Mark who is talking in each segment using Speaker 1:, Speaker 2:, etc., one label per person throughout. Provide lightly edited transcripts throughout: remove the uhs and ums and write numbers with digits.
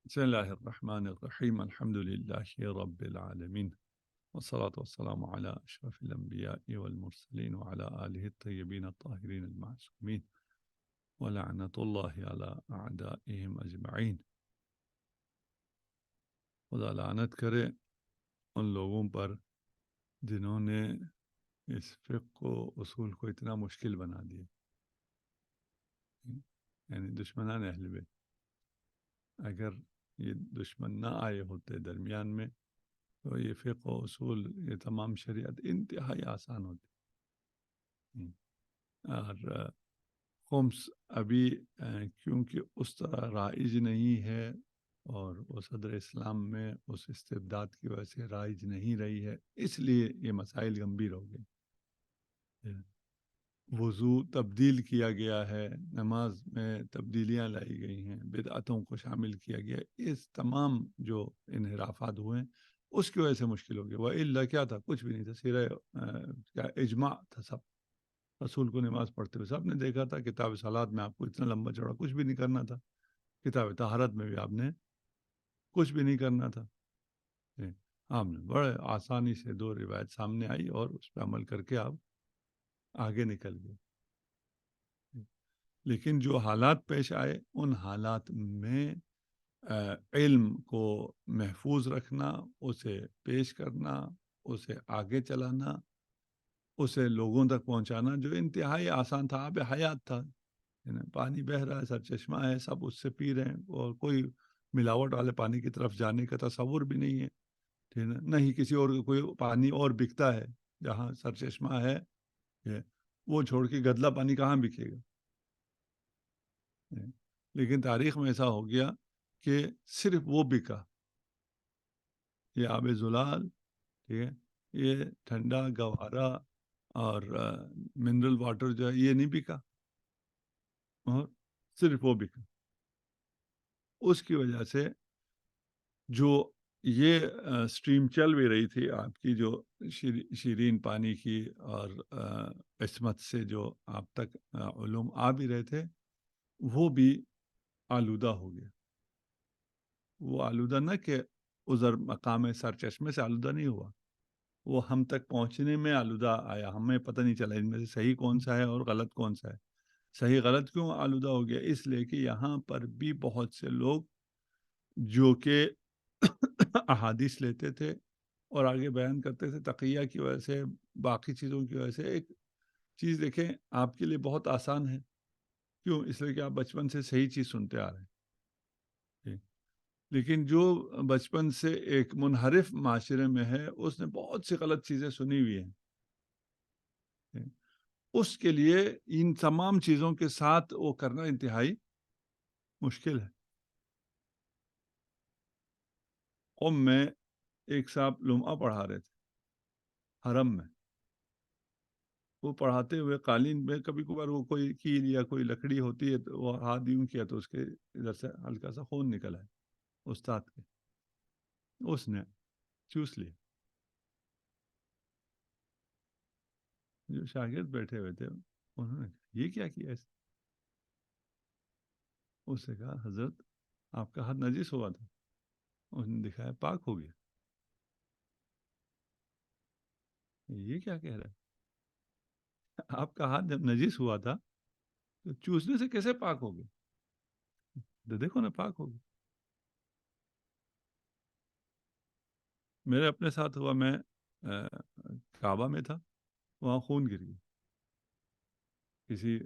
Speaker 1: بسم الله الرحمن الرحيم الحمد لله رب العالمين والصلاة والسلام على أشرف الأنبياء والمرسلين وعلى آله الطيبين الطاهرين المعصومين ولعنة الله على أعدائهم أجمعين. خدا لعنت کرے ان لوگوں پر جنہوں نے اس فقہ کو اصول کو اتنا مشکل بنا دیا، یعنی دشمنان اہل بیت. اگر یہ دشمن نہ آئے ہوتے درمیان میں تو یہ فقہ و اصول، یہ تمام شریعت انتہائی آسان ہوتی. اور خمس ابھی کیونکہ اس طرح رائج نہیں ہے اور وہ صدر اسلام میں اس استبداد کی وجہ سے رائج نہیں رہی ہے، اس لیے یہ مسائل گمبھیر ہو گئے. وضو تبدیل کیا گیا ہے، نماز میں تبدیلیاں لائی گئی ہیں، بدعتوں کو شامل کیا گیا، اس تمام جو انحرافات ہوئے ہیں اس کی وجہ سے مشکل ہو گیا. وَإِلَّا کیا تھا؟ کچھ بھی نہیں تھا، کیا اجماع تھا. سب رسول کو نماز پڑھتے ہوئے سب نے دیکھا تھا. کتاب صلات میں آپ کو اتنا لمبا چوڑا کچھ بھی نہیں کرنا تھا، کتاب طہارت میں بھی آپ نے کچھ بھی نہیں کرنا تھا. آپ نے بڑے آسانی سے دو روایت سامنے آئی اور اس پہ عمل کر کے آپ آگے نکل گئے. لیکن جو حالات پیش آئے ان حالات میں علم کو محفوظ رکھنا، اسے پیش کرنا، اسے آگے چلانا، اسے لوگوں تک پہنچانا جو انتہائی آسان تھا. آب حیات تھا، پانی بہہ رہا ہے، سر چشمہ ہے، سب اس سے پی رہے ہیں اور کوئی ملاوٹ والے پانی کی طرف جانے کا تصور بھی نہیں ہے. ٹھیک ہے، نہ ہی کسی اور کوئی پانی اور بکتا ہے. جہاں سر چشمہ ہے وہ چھوڑ کے گدلا پانی کہاں بکے گا. لیکن تاریخ میں ایسا ہو گیا کہ صرف وہ بکا، یہ آب زلال، ٹھیک ہے، یہ ٹھنڈا گوارا اور منرل واٹر جو ہے یہ نہیں بکا، اور صرف وہ بکا. اس کی وجہ سے جو یہ سٹریم چل بھی رہی تھی آپ کی، جو شیرین پانی کی اور عصمت سے جو آپ تک علوم آ بھی رہے تھے، وہ بھی آلودہ ہو گیا. وہ آلودہ نہ کہ ادھر مقام سر چشمے سے آلودہ نہیں ہوا، وہ ہم تک پہنچنے میں آلودہ آیا. ہمیں پتہ نہیں چلا ان میں سے صحیح کون سا ہے اور غلط کون سا ہے. صحیح غلط کیوں آلودہ ہو گیا؟ اس لیے کہ یہاں پر بھی بہت سے لوگ جو کہ احادیث لیتے تھے اور آگے بیان کرتے تھے، تقیہ کی وجہ سے، باقی چیزوں کی وجہ سے. ایک چیز دیکھیں، آپ کے لیے بہت آسان ہے. کیوں؟ اس لیے کہ آپ بچپن سے صحیح چیز سنتے آ رہے ہیں. لیکن جو بچپن سے ایک منحرف معاشرے میں ہے، اس نے بہت سی غلط چیزیں سنی ہوئی ہیں. اس کے لیے ان تمام چیزوں کے ساتھ وہ کرنا انتہائی مشکل ہے. قوم میں ایک صاحب لمعہ پڑھا رہے تھے حرم میں. وہ پڑھاتے ہوئے قالین میں کبھی کبھار وہ کوئی کیل یا کوئی لکڑی ہوتی ہے تو وہ ہاتھ یوں کیا تو اس کے ادھر سے ہلکا سا خون نکلا ہے استاد کے. اس نے چوس لیا. جو شاگرد بیٹھے ہوئے تھے انہوں نے کہا یہ کیا کیا؟ اس سے کہا حضرت آپ کا ہاتھ نجس ہوا تھا. اس نے دکھایا پاک ہو گیا. یہ کیا کہہ رہا ہے؟ آپ کا ہاتھ جب نجس ہوا تھا تو چوسنے سے کیسے پاک ہو گیا؟ تو دیکھو نا پاک ہو گیا. میرے اپنے ساتھ ہوا، میں کعبہ میں تھا، وہاں خون گر گیا. کسی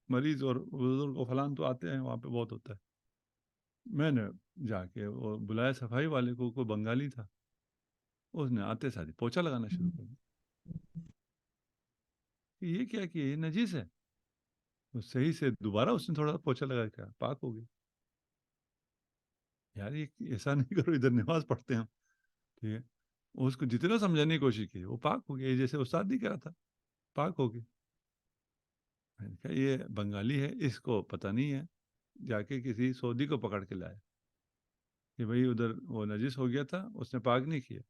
Speaker 1: مریض اور بزرگ کو فلان تو آتے ہیں وہاں پہ بہت ہوتا ہے. میں نے جا کے وہ بلایا صفائی والے کو، کوئی بنگالی تھا. اس نے آتے ساتھ پوچھا لگانا شروع کر دیا کہ یہ کیا کیا، یہ نجیس ہے. صحیح سے دوبارہ اس نے تھوڑا پوچھا لگا کیا پاک ہو گئی. یار یہ ایسا نہیں کرو، ادھر نماز پڑھتے ہیں ہم. ٹھیک ہے، اس کو جتنا سمجھانے کی کوشش کی وہ پاک ہو گیا، جیسے استاد نہیں کرا تھا، پاک ہو گیا. میں نے کہا یہ بنگالی ہے، اس کو پتہ نہیں ہے. جا کے کسی سعودی کو پکڑ کے لایا کہ بھئی ادھر وہ نجس ہو گیا تھا، اس نے پاک نہیں کیا.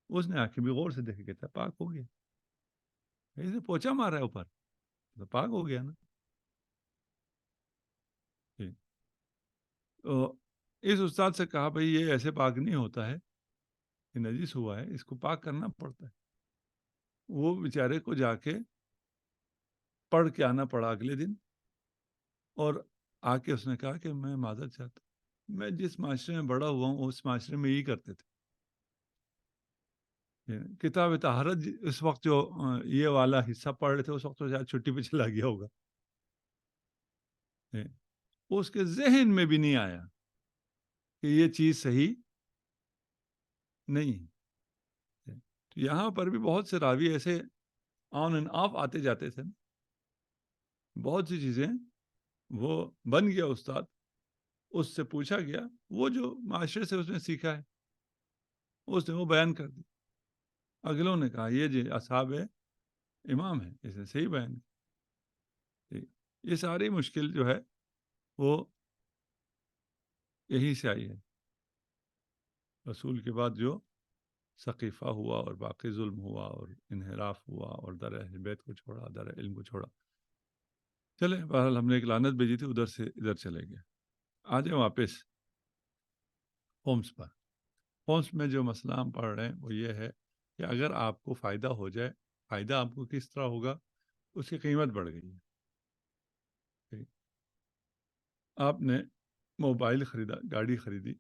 Speaker 1: اس نے آنکھیں بھی غور سے دیکھ کے کہتا پاک ہو گیا. اسے پوچھا مارا ہے اوپر تو پاک ہو گیا نا. تو اس استاد سے کہا بھائی یہ ایسے پاک نہیں ہوتا ہے، یہ نجس ہوا ہے، اس کو پاک کرنا پڑتا ہے۔ وہ بیچارے کو جا کے پڑھ کے آنا پڑا اگلے دن، اور آ کے اس نے کہا کہ میں معذرت چاہتا ہوں، میں جس معاشرے میں بڑا ہوا ہوں اس معاشرے میں یہی کرتے تھے۔ کتاب طہارت اس وقت جو یہ والا حصہ پڑھ رہے تھے اس وقت تو شاید چھٹی پہ چلا گیا ہوگا، اس کے ذہن میں بھی نہیں آیا کہ یہ چیز صحیح نہیں ہے۔ تو یہاں پر بھی بہت سے راوی ایسے آن اینڈ آف آتے جاتے تھے، بہت سی چیزیں وہ بن گیا استاد، اس سے پوچھا گیا، وہ جو معاشرے سے اس نے سیکھا ہے اس نے وہ بیان کر دی، اگلوں نے کہا یہ جو اصحاب امام ہے اس نے صحیح بیان کی۔ یہ ساری مشکل جو ہے وہ یہیں سے آئی ہے۔ رسول کے بعد جو ثقیفہ ہوا اور باقی ظلم ہوا اور انحراف ہوا اور در اہل بیت کو چھوڑا، در علم کو چھوڑا، چلے بہرحال ہم نے ایک لعنت بھیجی تھی، ادھر سے ادھر چلے گئے۔ آ جائیں واپس ہومس پر۔ ہومس میں جو مسئلہ ہم پڑھ رہے ہیں وہ یہ ہے کہ اگر آپ کو فائدہ ہو جائے، فائدہ آپ کو کس طرح ہوگا، اس کی قیمت بڑھ گئی ہے۔ آپ نے موبائل خریدا، گاڑی خریدی،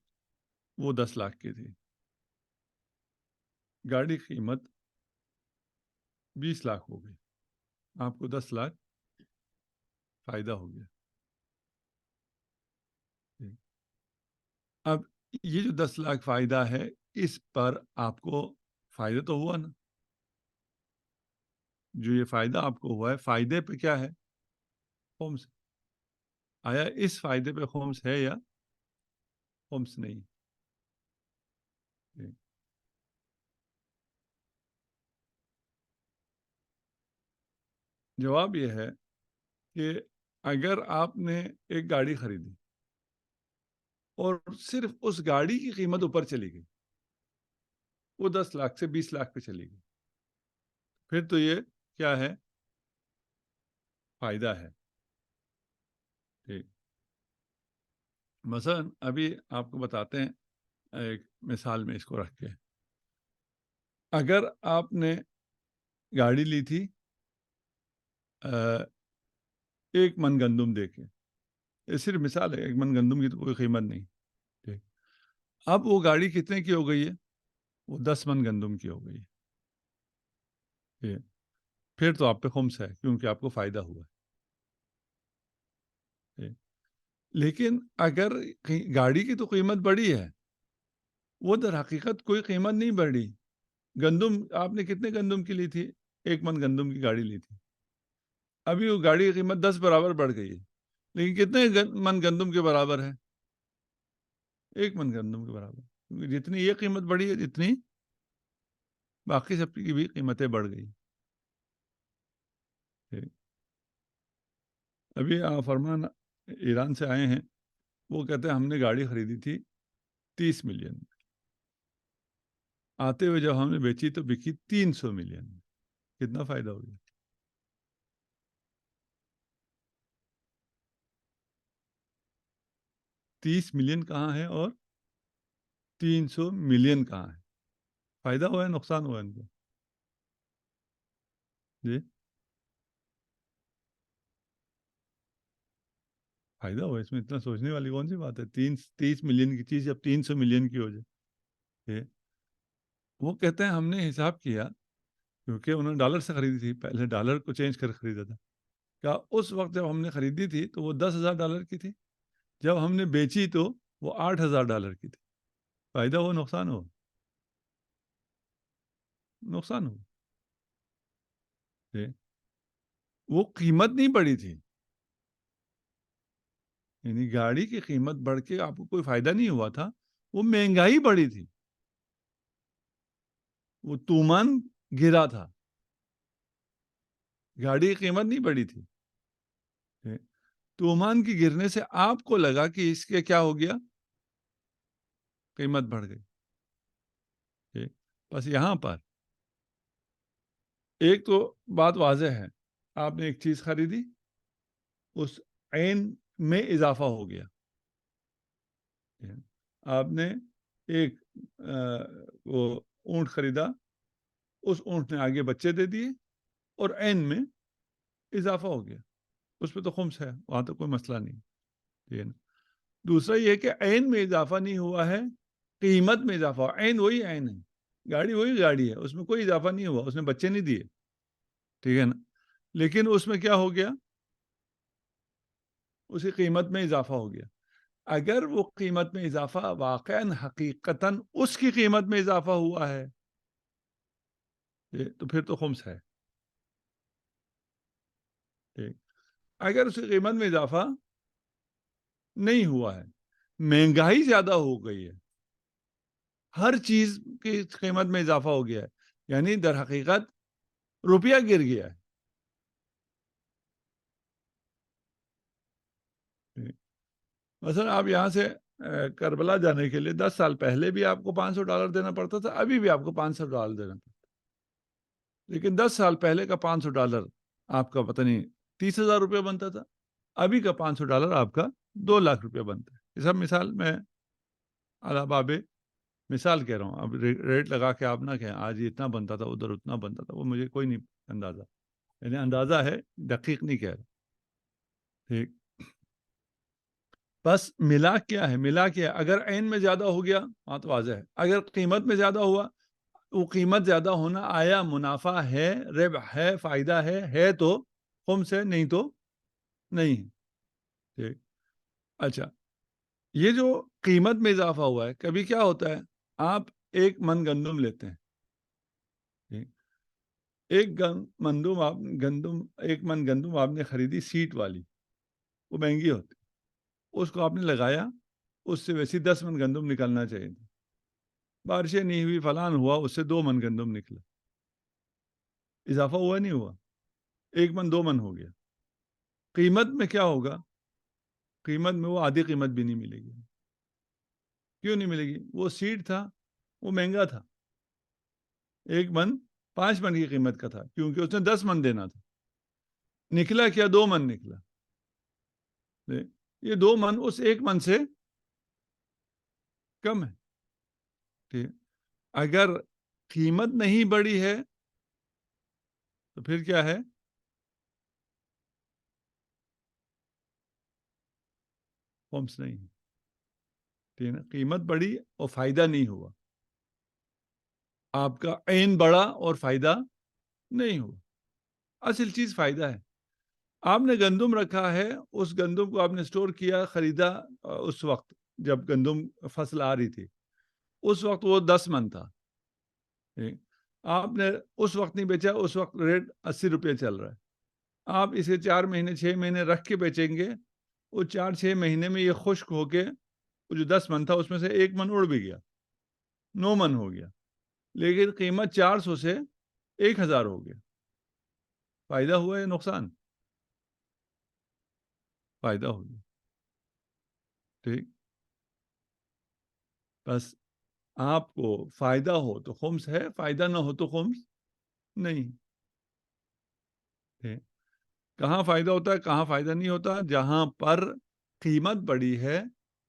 Speaker 1: وہ 10 لاکھ کی تھی، گاڑی کی قیمت 20 لاکھ ہو گئی، آپ کو 10 لاکھ فائدہ ہو گیا۔ اب یہ جو 10 لاکھ فائدہ ہے اس پر آپ کو فائدہ تو ہوا نا، جو یہ فائدہ آپ کو ہوا ہے فائدے پہ کیا ہے؟ خمس۔ آیا اس فائدے پہ خمس ہے یا خمس نہیں؟ جواب یہ ہے کہ اگر آپ نے ایک گاڑی خریدی اور صرف اس گاڑی کی قیمت اوپر چلی گئی، وہ 10 لاکھ سے 20 لاکھ پہ چلی گئی، پھر تو یہ کیا ہے؟ فائدہ ہے۔ ٹھیک، مثلا ابھی آپ کو بتاتے ہیں ایک مثال میں اس کو رکھ کے، اگر آپ نے گاڑی لی تھی 1 من گندم دے کے، یہ صرف مثال ہے، 1 من گندم کی تو کوئی قیمت نہیں، ٹھیک، اب وہ گاڑی کتنے کی ہو گئی ہے؟ وہ 10 من گندم کی ہو گئی ہے، پھر تو آپ پہ خمس ہے کیونکہ آپ کو فائدہ ہوا ہے۔ لیکن اگر گاڑی کی تو قیمت بڑی ہے، وہ در حقیقت کوئی قیمت نہیں بڑھی، گندم آپ نے کتنے گندم کی لی تھی؟ 1 من گندم کی گاڑی لی تھی، ابھی وہ گاڑی کی قیمت 10 برابر بڑھ گئی ہے، لیکن کتنے من گندم کے برابر ہے؟ 1 من گندم کے برابر، کیونکہ جتنی یہ قیمت بڑھی ہے جتنی باقی سب کی بھی قیمتیں بڑھ گئی۔ ابھی فرمان ایران سے آئے ہیں، وہ کہتے ہیں ہم نے گاڑی خریدی تھی 30 ملین میں، آتے ہوئے جب ہم نے بیچی تو بکی 300 ملین میں، کتنا فائدہ ہو گیا؟ 30 ملین کہاں ہے اور 300 ملین کہاں ہے؟ فائدہ ہوا ہے نقصان ہوا ہے ان کو؟ جی فائدہ ہوا، اس میں اتنا سوچنے والی کون سی بات ہے؟ 30 ملین کی چیز اب 300 ملین کی ہو جائے۔ وہ کہتے ہیں ہم نے حساب کیا، کیونکہ انہوں نے ڈالر سے خریدی تھی، پہلے ڈالر کو چینج کر خریدا تھا، کیا اس وقت جب ہم نے خریدی تھی تو وہ 10,000 ڈالر کی تھی، جب ہم نے بیچی تو وہ 8,000 ڈالر کی تھی، فائدہ ہو نقصان ہو؟ نقصان ہو۔ وہ قیمت نہیں بڑھی تھی، یعنی گاڑی کی قیمت بڑھ کے آپ کو کوئی فائدہ نہیں ہوا تھا، وہ مہنگائی بڑھی تھی، وہ تومان گرا تھا، گاڑی کی قیمت نہیں بڑھی تھی۔ تومان کی گرنے سے آپ کو لگا کہ اس کے کیا ہو گیا؟ قیمت بڑھ گئی۔ بس یہاں پر ایک تو بات واضح ہے، آپ نے ایک چیز خریدی، اس عین میں اضافہ ہو گیا، آپ نے ایک وہ اونٹ خریدا, اس اونٹ نے آگے بچے دے دیے اور عین میں اضافہ ہو گیا, اس پہ تو خمس ہے, وہاں تو کوئی مسئلہ نہیں, ٹھیک ہے نا. دوسرا یہ کہ عین میں اضافہ نہیں ہوا ہے, قیمت میں اضافہ ہوا. عین وہی عین ہے, گاڑی وہی گاڑی ہے, اس میں کوئی اضافہ نہیں ہوا, اس نے بچے نہیں دیے, ٹھیک ہے نا. لیکن اس میں کیا ہو گیا, اسی قیمت میں اضافہ ہو گیا. اگر وہ قیمت میں اضافہ واقعاً حقیقتاً اس کی قیمت میں اضافہ ہوا ہے تو پھر تو خمس ہے. ٹھیک. اگر اس کی قیمت میں اضافہ نہیں ہوا ہے, مہنگائی زیادہ ہو گئی ہے, ہر چیز کی قیمت میں اضافہ ہو گیا ہے, یعنی در حقیقت روپیہ گر گیا ہے. مثلا آپ یہاں سے کربلا جانے کے لیے 10 سال پہلے بھی آپ کو $500 دینا پڑتا تھا, ابھی بھی آپ کو $500 دینا پڑتا, لیکن 10 سال پہلے کا $500 آپ کا پتہ نہیں 30,000 روپیہ بنتا تھا, ابھی کا $500 آپ کا 2 لاکھ روپیہ بنتا ہے. یہ سب مثال میں باب مثال کہہ رہا ہوں, اب ریٹ لگا کے آپ نہ کہیں آج یہ اتنا بنتا تھا, ادھر اتنا بنتا تھا, وہ مجھے کوئی نہیں اندازہ, یعنی اندازہ ہے, دقیق نہیں کہہ رہا. ٹھیک. بس ملا کیا ہے, ملا کیا ہے, اگر عین میں زیادہ ہو گیا ہاں تو واضح ہے, اگر قیمت میں زیادہ ہوا, وہ قیمت زیادہ ہونا آیا منافع ہے, ربح ہے, فائدہ ہے تو خمس ہے, نہیں تو نہیں. ٹھیک. اچھا, یہ جو قیمت میں اضافہ ہوا ہے, کبھی کیا ہوتا ہے, آپ 1 من گندم لیتے ہیں, ٹھیک. ایک من گندم آپ نے خریدی سیٹ والی, وہ مہنگی ہوتی, اس کو آپ نے لگایا, اس سے ویسی 10 من گندم نکلنا چاہیے تھا, بارشیں نہیں ہوئی, فلان ہوا, اس سے 2 من گندم نکلا, اضافہ ہوا نہیں ہوا, 1 من 2 من ہو گیا. قیمت میں کیا ہوگا, قیمت میں وہ آدھی قیمت بھی نہیں ملے گی. کیوں نہیں ملے گی, وہ سیڈ تھا, وہ مہنگا تھا, 1 من 5 من کی قیمت کا تھا, کیونکہ اس نے 10 من دینا تھا, نکلا کیا 2 من نکلا. یہ 2 من اس 1 من سے کم ہے. ٹھیک. اگر قیمت نہیں بڑھی ہے تو پھر کیا ہے, خمس نہیں ہے. ٹھیک ہے, قیمت بڑھی اور فائدہ نہیں ہوا, آپ کا عین بڑا اور فائدہ نہیں ہوا. اصل چیز فائدہ ہے. آپ نے گندم رکھا ہے, اس گندم کو آپ نے سٹور کیا, خریدا اس وقت جب گندم فصل آ رہی تھی, اس وقت وہ 10 من تھا, آپ نے اس وقت نہیں بیچا, اس وقت ریٹ 80 روپے چل رہا ہے. آپ اسے 4 مہینے 6 مہینے رکھ کے بیچیں گے, وہ 4-6 مہینے میں یہ خشک ہو کے وہ جو 10 من تھا اس میں سے 1 من اڑ بھی گیا, 9 من ہو گیا, لیکن قیمت 400 سے 1000 ہو گیا. فائدہ ہوا یا نقصان؟ فائدہ ہو گیا. ٹھیک. بس آپ کو فائدہ ہو تو خمس ہے, فائدہ نہ ہو تو خمس نہیں. ٹھیک. کہاں فائدہ ہوتا ہے, کہاں فائدہ نہیں ہوتا, جہاں پر قیمت بڑی ہے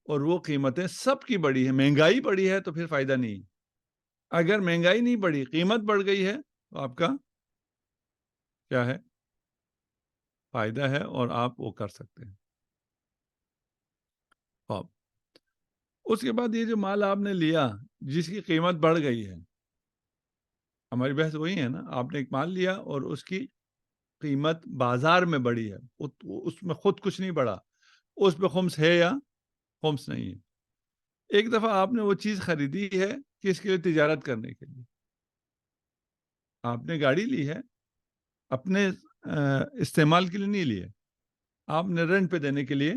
Speaker 1: اور وہ قیمتیں سب کی بڑی ہے, مہنگائی بڑی ہے تو پھر فائدہ نہیں. اگر مہنگائی نہیں بڑھی, قیمت بڑھ گئی ہے تو آپ کا کیا ہے, فائدہ ہے, اور آپ وہ کر سکتے ہیں. آپ اس کے بعد یہ جو مال آپ نے لیا جس کی قیمت بڑھ گئی ہے, ہماری بحث وہی ہے نا, آپ نے ایک مال لیا اور اس کی قیمت بازار میں بڑھی ہے, اس میں خود کچھ نہیں بڑھا, اس پہ خمس ہے یا خمس نہیں ہے. ایک دفعہ آپ نے وہ چیز خریدی ہے کس کے لیے, تجارت کرنے کے لیے. آپ نے گاڑی لی ہے, اپنے استعمال کے لیے نہیں لی ہے, آپ نے رینٹ پہ دینے کے لیے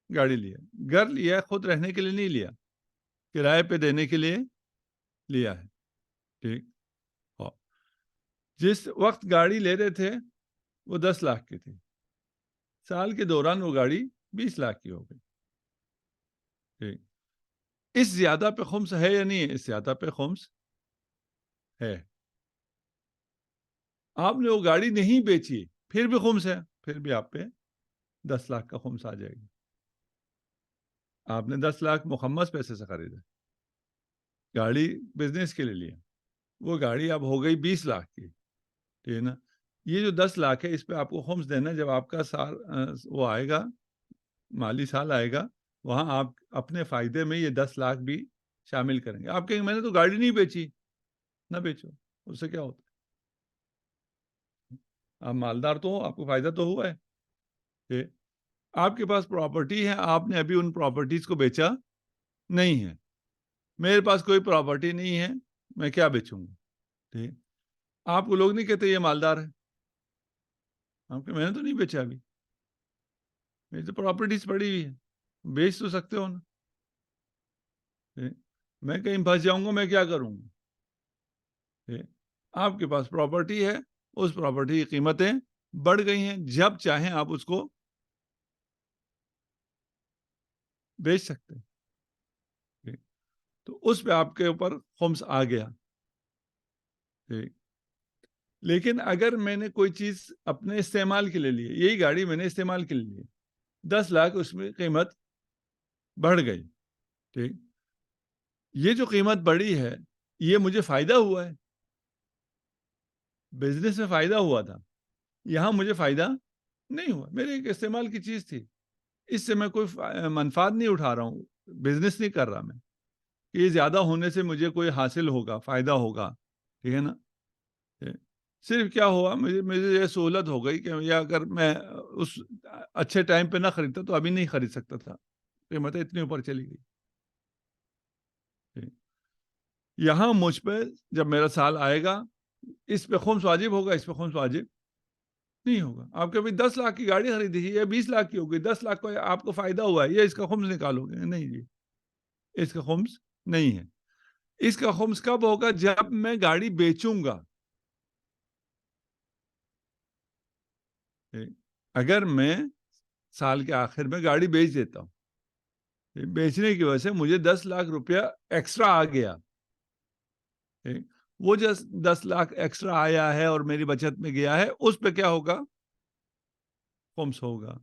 Speaker 1: گاڑی لی ہے. گھر لیا ہے, خود رہنے کے لیے نہیں لیا, کرائے پہ دینے کے لیے لیا ہے. ٹھیک. جس وقت گاڑی لے رہے تھے وہ 10 لاکھ کی تھی, سال کے دوران وہ گاڑی 20 لاکھ کی ہو گئی. ٹھیک. اس زیادہ پہ خمس ہے یا نہیں ہے؟ اس زیادہ پہ خمس ہے. آپ نے وہ گاڑی نہیں بیچی, پھر بھی خمس ہے, پھر بھی آپ پہ 10 لاکھ کا خمس آ جائے گی. آپ نے 10 لاکھ مخمس پیسے سے خریدا، گاڑی بزنس کے لیے لیا، وہ گاڑی اب ہو گئی 20 لاکھ کی، ٹھیک ہے نا؟ یہ جو 10 لاکھ ہے اس پہ آپ کو خمس دینا، جب آپ کا سال وہ آئے گا، مالی سال آئے گا، وہاں آپ اپنے فائدے میں یہ 10 لاکھ بھی شامل کریں گے۔ آپ کہیں گے میں نے تو گاڑی نہیں بیچی، نہ بیچو، اس سے کیا ہوتا ہے؟ آپ مالدار تو ہو، آپ کو فائدہ تو ہوا ہے کہ آپ کے پاس پراپرٹی ہے، آپ نے ابھی ان پراپرٹیز کو بیچا نہیں ہے۔ میرے پاس کوئی پراپرٹی نہیں ہے، میں کیا بیچوں گا؟ ٹھیک، آپ کو لوگ نہیں کہتے یہ مالدار ہے، آپ کہ میں نے تو نہیں بیچا ابھی، میری تو پراپرٹیز پڑی ہوئی ہے، بیچ تو سکتے ہو نا۔ ٹھیک، میں کہیں پھنس جاؤں گا، میں کیا کروں گا؟ ٹھیک، آپ کے پاس پراپرٹی ہے، اس پراپرٹی کی قیمتیں بڑھ گئی ہیں، جب چاہیں آپ اس کو بیچ سکتے ہیں۔ ٹھیک، تو اس پہ آپ کے اوپر خمس آ گیا۔ ٹھیک، لیکن اگر میں نے کوئی چیز اپنے استعمال کے لیے لی، یہی گاڑی میں نے استعمال کے لیے لی، 10 لاکھ اس میں قیمت بڑھ گئی، ٹھیک، یہ جو قیمت بڑھی ہے یہ مجھے فائدہ ہوا ہے، بزنس میں فائدہ ہوا تھا، یہاں مجھے فائدہ نہیں ہوا، میرے ایک استعمال کی چیز تھی، اس سے میں کوئی منفعت نہیں اٹھا رہا ہوں، بزنس نہیں کر رہا میں، یہ زیادہ ہونے سے مجھے کوئی حاصل ہوگا، فائدہ ہوگا، ٹھیک ہے نا؟ صرف کیا ہوا، مجھے یہ سہولت ہو گئی کہ یا اگر میں اس اچھے ٹائم پہ نہ خریدتا تو ابھی نہیں خرید سکتا تھا، قیمتیں اتنی اوپر چلی گئی۔ یہاں مجھ پہ جب میرا سال آئے گا، اس پہ خمس واجب ہوگا، اس پہ خمس واجب نہیں ہوگا۔ آپ کبھی 10 لاکھ کی گاڑی خریدی تھی، یہ 20 لاکھ کی ہو گئی، 10 لاکھ کو آپ کو فائدہ ہوا ہے، یہ اس کا خمس نکالو گے؟ نہیں جی، اس کا خمس نہیں ہے۔ اس کا خمس کب ہوگا؟ جب میں گاڑی بیچوں گا۔ اگر میں سال کے آخر میں گاڑی بیچ دیتا ہوں، بیچنے کی وجہ سے مجھے 10 لاکھ روپیہ ایکسٹرا آ گیا، وہ جو 10 لاکھ ایکسٹرا آیا ہے اور میری بچت میں گیا ہے، اس پہ کیا ہوگا؟ خمس ہوگا۔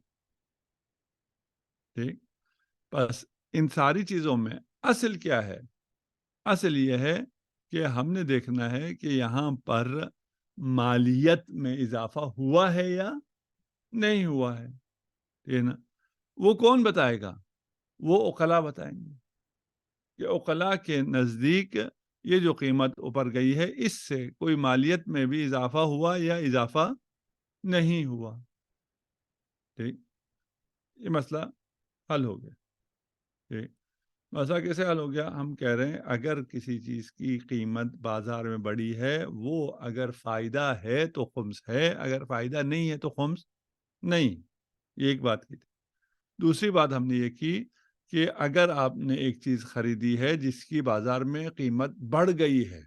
Speaker 1: ٹھیک، بس ان ساری چیزوں میں اصل کیا ہے؟ اصل یہ ہے کہ ہم نے دیکھنا ہے کہ یہاں پر مالیت میں اضافہ ہوا ہے یا نہیں ہوا ہے، ٹھیک ہے نا؟ وہ کون بتائے گا؟ وہ عقلاء بتائیں گے کہ عقلاء کے نزدیک یہ جو قیمت اوپر گئی ہے، اس سے کوئی مالیت میں بھی اضافہ ہوا یا اضافہ نہیں ہوا۔ ٹھیک، یہ مسئلہ حل ہو گیا۔ ٹھیک، مسئلہ کیسے حل ہو گیا؟ ہم کہہ رہے ہیں اگر کسی چیز کی قیمت بازار میں بڑی ہے، وہ اگر فائدہ ہے تو خمس ہے، اگر فائدہ نہیں ہے تو خمس نہیں۔ یہ ایک بات کی تھی۔ دوسری بات ہم نے یہ کی کہ اگر آپ نے ایک چیز خریدی ہے جس کی بازار میں قیمت بڑھ گئی ہے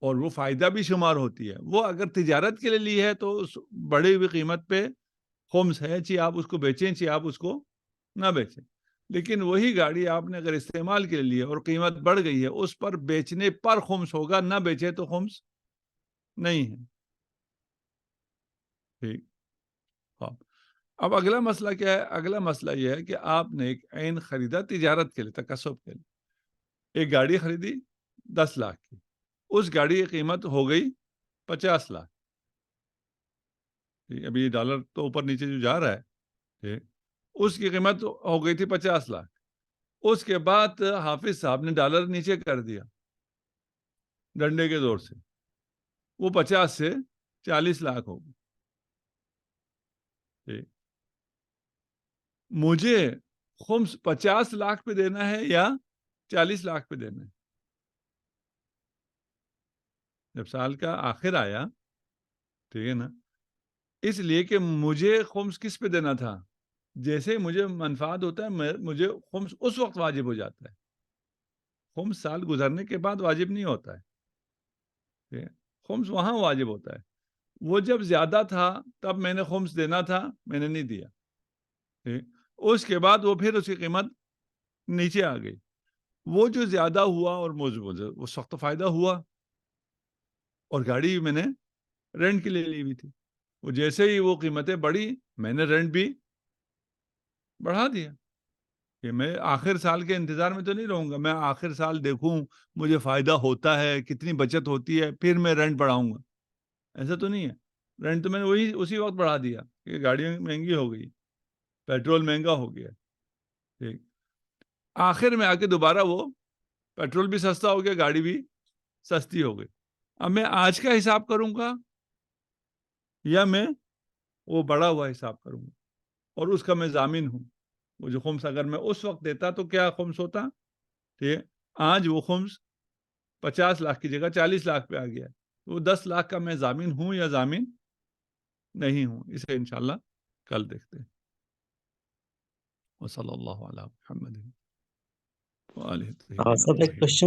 Speaker 1: اور وہ فائدہ بھی شمار ہوتی ہے، وہ اگر تجارت کے لیے لی ہے تو اس بڑی ہوئی قیمت پہ خمس ہے، چاہے آپ اس کو بیچیں چاہے آپ اس کو نہ بیچیں۔ لیکن وہی گاڑی آپ نے اگر استعمال کے لیے لی ہے اور قیمت بڑھ گئی ہے، اس پر بیچنے پر خمس ہوگا، نہ بیچے تو خمس نہیں ہے۔ ٹھیک، ہاں۔ اب اگلا مسئلہ کیا ہے؟ اگلا مسئلہ یہ ہے کہ آپ نے ایک عین خریدا تجارت کے لیے، تکسب کے لیے، ایک گاڑی خریدی 10 لاکھ کی، اس گاڑی کی قیمت ہو گئی 50 لاکھ۔ ابھی ڈالر تو اوپر نیچے جو جا رہا ہے، اس کی قیمت ہو گئی تھی 50 لاکھ۔ اس کے بعد حافظ صاحب نے ڈالر نیچے کر دیا ڈنڈے کے زور سے، وہ 50 سے 40 لاکھ ہو گئی۔ مجھے خمس 50 لاکھ پہ دینا ہے یا 40 لاکھ پہ دینا ہے؟ جب سال کا آخر آیا، ٹھیک ہے نا، اس لیے کہ مجھے خمس کس پہ دینا تھا؟ جیسے ہی مجھے منفعت ہوتا ہے مجھے خمس اس وقت واجب ہو جاتا ہے، خمس سال گزرنے کے بعد واجب نہیں ہوتا ہے، خمس وہاں واجب ہوتا ہے۔ وہ جب زیادہ تھا تب میں نے خمس دینا تھا، میں نے نہیں دیا، اس کے بعد وہ پھر اس کی قیمت نیچے آ گئی، وہ جو زیادہ ہوا اور وہ سخت فائدہ ہوا، اور گاڑی میں نے رینٹ کے لیے لی ہوئی تھی، وہ جیسے ہی وہ قیمتیں بڑھی میں نے رینٹ بھی بڑھا دیا۔ کہ میں آخر سال کے انتظار میں تو نہیں رہوں گا، میں آخر سال دیکھوں مجھے فائدہ ہوتا ہے، کتنی بچت ہوتی ہے، پھر میں رینٹ بڑھاؤں گا. ایسا تو نہیں ہے. رینٹ تو میں نے اسی وقت بڑھا دیا کہ گاڑیاں مہنگی ہو گئی، پیٹرول مہنگا ہو گیا. ٹھیک، آخر میں آ کے دوبارہ وہ پیٹرول بھی سستا ہو گیا، گاڑی بھی سستی ہو گئی. اب میں آج کا حساب کروں گا یا میں وہ بڑا ہوا حساب کروں گا، اور اس کا میں ضامن ہوں. وہ جو خمس اگر میں اس وقت دیتا تو کیا خمس ہوتا؟ ٹھیک ہے، آج وہ خمس 50 لاکھ کی جگہ 40 لاکھ پہ آ گیا. وہ 10 لاکھ کا میں ضامن ہوں یا ضامن نہیں ہوں، اسے انشاءاللہ کل دیکھتے ہیں. وصلی اللہ علی محمد وآلہ الطاہرین
Speaker 2: سر ایک
Speaker 1: الطاہرین.
Speaker 2: کوشچن